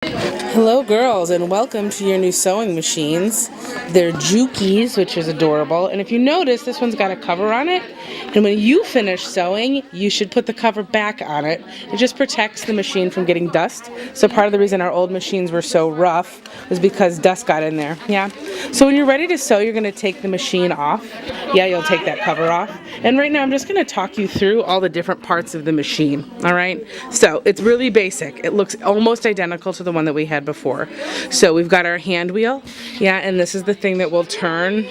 Hello girls, and welcome to your new sewing machines. They're Jukies, which is adorable, and if you notice, this one's got a cover on it, and when you finish sewing, you should put the cover back on it. It just protects the machine from getting dust. So part of the reason our old machines were so rough was because dust got in there. Yeah. So when you're ready to sew, you're going to take the machine off. Yeah, you'll take that cover off. And right now I'm just going to talk you through all the different parts of the machine. Alright, so it's really basic. It looks almost identical to the one that we had before. So we've got our hand wheel, yeah, and this is the thing that will turn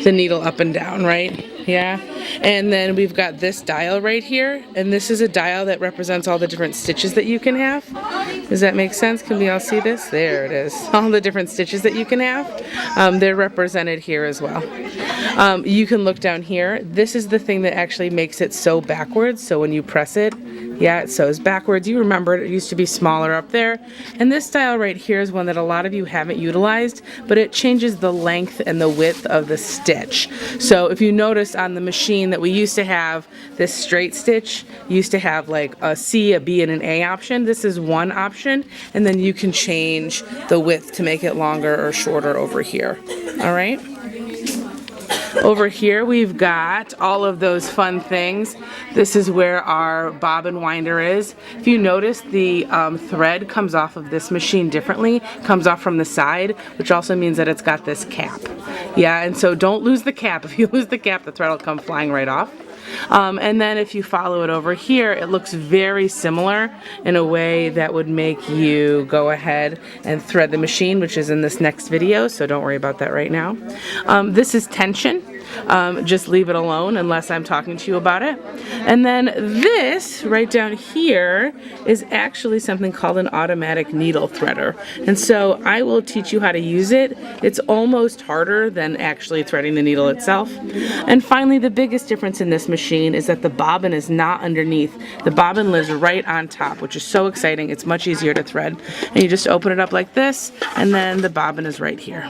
the needle up and down, right? Yeah. And then we've got this dial right here, and this is a dial that represents all the different stitches that you can have. Does that make sense? Can we all see this? There it is. All the different stitches that you can have. They're represented here as well. You can look down here. This is the thing that actually makes it sew backwards, so when you press it, yeah, it sews backwards. You remember it used to be smaller up there. And this dial right here is one that a lot of you haven't utilized, but it changes the length and the width of the stitch. So if you notice on the machine that we used to have this straight stitch, used to have like a C, a B, and an A option. This is one option, and then you can change the width to make it longer or shorter over here. All right? Over here we've got all of those fun things. This is where our bobbin winder is. If you notice, the thread comes off of this machine differently, comes off from the side, which also means that it's got this cap. Yeah, and so don't lose the cap. If you lose the cap, the thread will come flying right off. And then if you follow it over here, it looks very similar in a way that would make you go ahead and thread the machine, which is in this next video, so don't worry about that right now. This is tension. Just leave it alone unless I'm talking to you about it. And then this right down here is actually something called an automatic needle threader. And so I will teach you how to use it. It's almost harder than actually threading the needle itself. And finally, the biggest difference in this machine is that the bobbin is not underneath. The bobbin lives right on top, which is so exciting. It's much easier to thread. And you just open it up like this, and then the bobbin is right here.